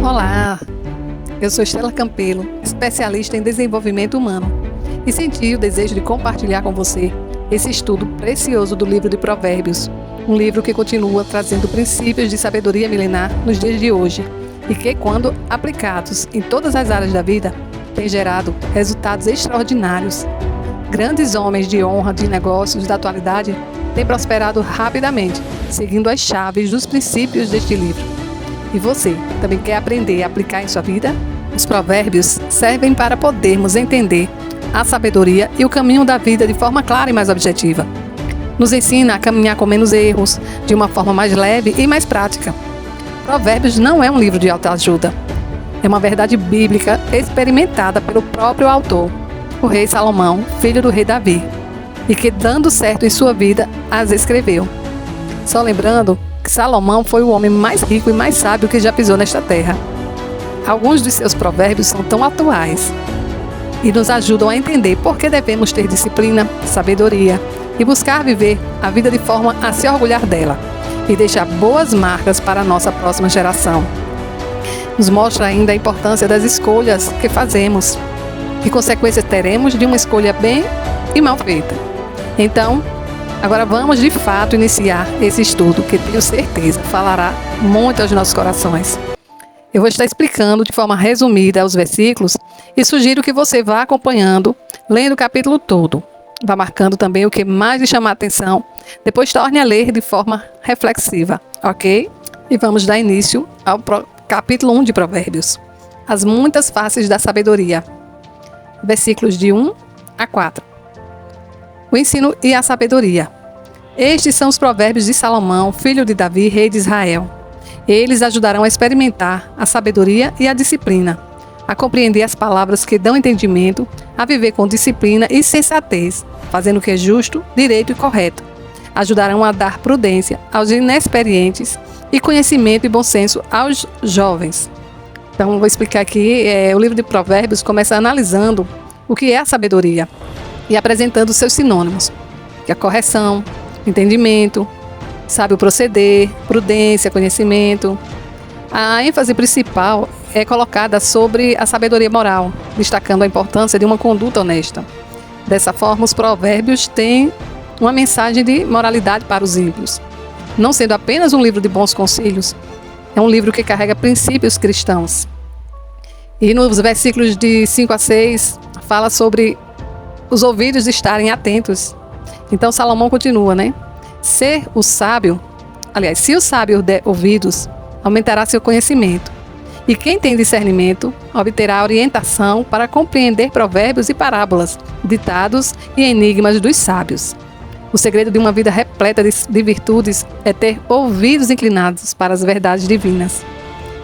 Olá, eu sou Estela Campelo, especialista em desenvolvimento humano, e senti o desejo de compartilhar com você esse estudo precioso do livro de Provérbios, um livro que continua trazendo princípios de sabedoria milenar nos dias de hoje e que, quando aplicados em todas as áreas da vida, tem gerado resultados extraordinários. Grandes homens de honra de negócios da atualidade têm prosperado rapidamente, seguindo as chaves dos princípios deste livro. E você também quer aprender a aplicar em sua vida? Os provérbios servem para podermos entender a sabedoria e o caminho da vida de forma clara e mais objetiva. Nos ensina a caminhar com menos erros, de uma forma mais leve e mais prática. Provérbios não é um livro de autoajuda. É uma verdade bíblica experimentada pelo próprio autor, o rei Salomão, filho do rei Davi, e que, dando certo em sua vida, as escreveu. Só lembrando que Salomão foi o homem mais rico e mais sábio que já pisou nesta terra. Alguns dos seus provérbios são tão atuais e nos ajudam a entender por que devemos ter disciplina, sabedoria e buscar viver a vida de forma a se orgulhar dela e deixar boas marcas para a nossa próxima geração. Nos mostra ainda a importância das escolhas que fazemos, que consequências teremos de uma escolha bem e mal feita. Então, agora vamos de fato iniciar esse estudo que tenho certeza falará muito aos nossos corações. Eu vou estar explicando de forma resumida os versículos e sugiro que você vá acompanhando, lendo o capítulo todo. Vá marcando também o que mais lhe chamar a atenção, depois torne a ler de forma reflexiva, ok? E vamos dar início ao capítulo 1 de Provérbios. As muitas faces da sabedoria. Versículos de 1 a 4. O ensino e a sabedoria. Estes são os provérbios de Salomão, filho de Davi, rei de Israel. Eles ajudarão a experimentar a sabedoria e a disciplina, a compreender as palavras que dão entendimento, a viver com disciplina e sensatez, fazendo o que é justo, direito e correto. Ajudarão a dar prudência aos inexperientes e conhecimento e bom senso aos jovens. Então, vou explicar aqui, o livro de Provérbios começa analisando o que é a sabedoria e apresentando seus sinônimos, que é a correção, entendimento, sábio proceder, prudência, conhecimento. A ênfase principal é colocada sobre a sabedoria moral, destacando a importância de uma conduta honesta. Dessa forma, os provérbios têm uma mensagem de moralidade para os ímpios. Não sendo apenas um livro de bons conselhos, é um livro que carrega princípios cristãos. E nos versículos de 5 a 6, fala sobre os ouvidos estarem atentos. Então Salomão continua, se o sábio der ouvidos, aumentará seu conhecimento. E quem tem discernimento, obterá orientação para compreender provérbios e parábolas, ditados e enigmas dos sábios. O segredo de uma vida repleta de virtudes é ter ouvidos inclinados para as verdades divinas.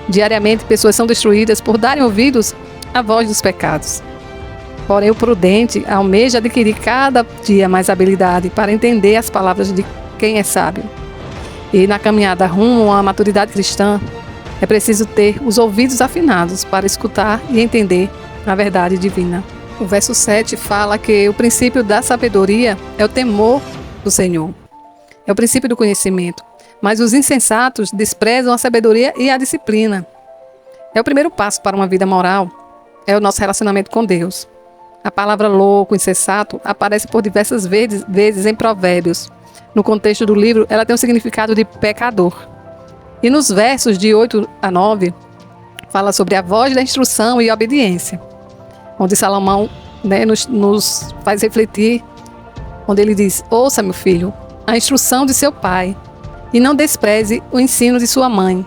Diariamente, pessoas são destruídas por darem ouvidos à voz dos pecados. Porém, o prudente almeja adquirir cada dia mais habilidade para entender as palavras de quem é sábio. E na caminhada rumo à maturidade cristã, é preciso ter os ouvidos afinados para escutar e entender a verdade divina. O verso 7 fala que o princípio da sabedoria é o temor do Senhor. É o princípio do conhecimento. Mas os insensatos desprezam a sabedoria e a disciplina. É o primeiro passo para uma vida moral. É o nosso relacionamento com Deus. A palavra louco, insensato, aparece por diversas vezes em Provérbios. No contexto do livro, ela tem o significado de pecador. E nos versos de 8 a 9, fala sobre a voz da instrução e obediência, onde Salomão nos faz refletir, onde ele diz: ouça, meu filho, a instrução de seu pai, e não despreze o ensino de sua mãe.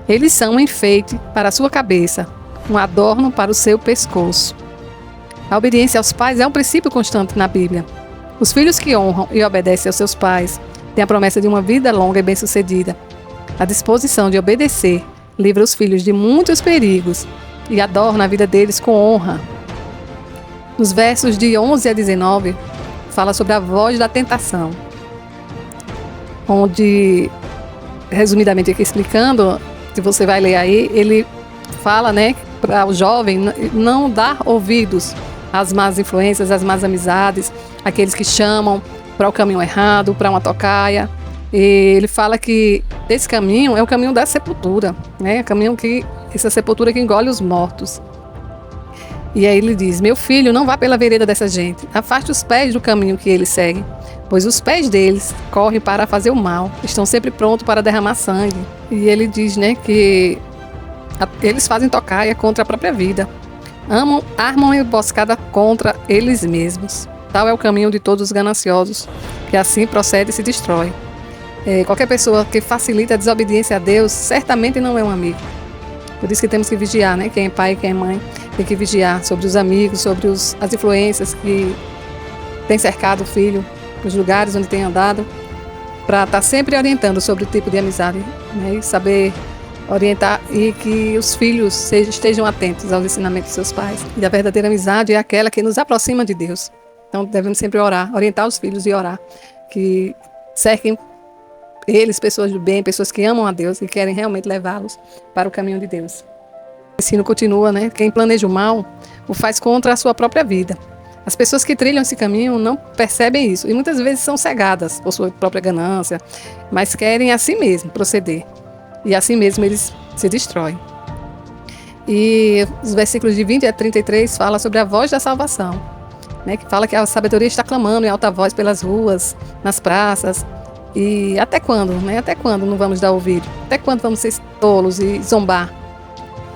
Eles são um enfeite para a sua cabeça, um adorno para o seu pescoço. A obediência aos pais é um princípio constante na Bíblia. Os filhos que honram e obedecem aos seus pais têm a promessa de uma vida longa e bem-sucedida. A disposição de obedecer livra os filhos de muitos perigos e adorna a vida deles com honra. Nos versos de 11 a 19, fala sobre a voz da tentação, onde, resumidamente aqui explicando, se você vai ler aí, ele fala, para o jovem não dar ouvidos às más influências, às más amizades, aqueles que chamam para o caminho errado, para uma tocaia. E ele fala que esse caminho é o caminho da sepultura, o caminho que essa sepultura que engole os mortos. E aí ele diz: meu filho, não vá pela vereda dessa gente, afaste os pés do caminho que eles seguem, pois os pés deles correm para fazer o mal, estão sempre prontos para derramar sangue. E ele diz, né, que eles fazem tocaia contra a própria vida, armam emboscada contra eles mesmos. Tal é o caminho de todos os gananciosos, que assim procede e se destrói. Qualquer pessoa que facilita a desobediência a Deus, certamente não é um amigo. Por isso que temos que vigiar, né? Quem é pai, quem é mãe, tem que vigiar sobre os amigos, sobre as influências que tem cercado o filho, os lugares onde tem andado, para estar sempre orientando sobre o tipo de amizade, né? E saber orientar e que os filhos estejam atentos aos ensinamentos de seus pais. E a verdadeira amizade é aquela que nos aproxima de Deus. Então devemos sempre orar, orientar os filhos e orar, que cerquem eles, pessoas do bem, pessoas que amam a Deus e querem realmente levá-los para o caminho de Deus. O ensino continua, né? Quem planeja o mal o faz contra a sua própria vida. As pessoas que trilham esse caminho não percebem isso e muitas vezes são cegadas por sua própria ganância, mas querem assim mesmo proceder. E assim mesmo eles se destroem. E os versículos de 20 a 33 falam sobre a voz da salvação, né? Que fala que a sabedoria está clamando em alta voz pelas ruas, nas praças. E até quando, né? Até quando não vamos dar ouvido? Até quando vamos ser tolos e zombar,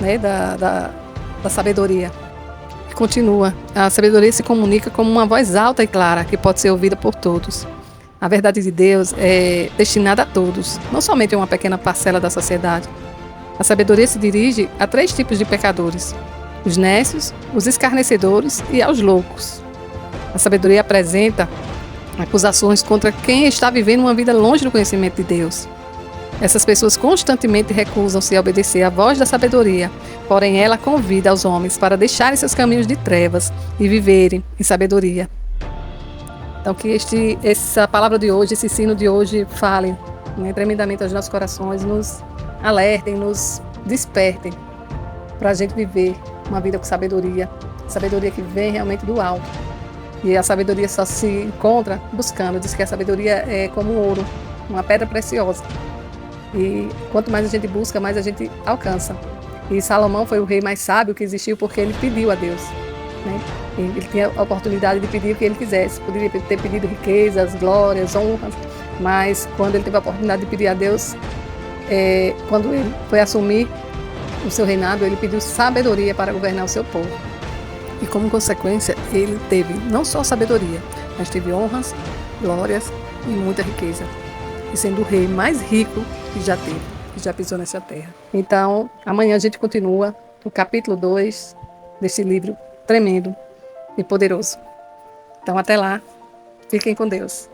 né? da sabedoria? E continua. A sabedoria se comunica como uma voz alta e clara que pode ser ouvida por todos. A verdade de Deus é destinada a todos, não somente a uma pequena parcela da sociedade. A sabedoria se dirige a 3 tipos de pecadores: os nécios, os escarnecedores e aos loucos. A sabedoria apresenta acusações contra quem está vivendo uma vida longe do conhecimento de Deus. Essas pessoas constantemente recusam-se a obedecer à voz da sabedoria, porém ela convida os homens para deixarem seus caminhos de trevas e viverem em sabedoria. Então que essa palavra de hoje, esse ensino de hoje fale, né, tremendamente aos nossos corações, nos alertem, nos despertem para a gente viver uma vida com sabedoria que vem realmente do alto. E a sabedoria só se encontra buscando. Diz que a sabedoria é como um ouro, uma pedra preciosa. E quanto mais a gente busca, mais a gente alcança. E Salomão foi o rei mais sábio que existiu porque ele pediu a Deus, né? Ele tinha a oportunidade de pedir o que ele quisesse. Poderia ter pedido riquezas, glórias, honras. Mas quando ele teve a oportunidade de pedir a Deus, quando ele foi assumir o seu reinado, ele pediu sabedoria para governar o seu povo. E como consequência, ele teve não só sabedoria, mas teve honras, glórias e muita riqueza. E sendo o rei mais rico que já teve, que já pisou nessa terra. Então, amanhã a gente continua o capítulo 2 desse livro tremendo e poderoso. Então, até lá. Fiquem com Deus.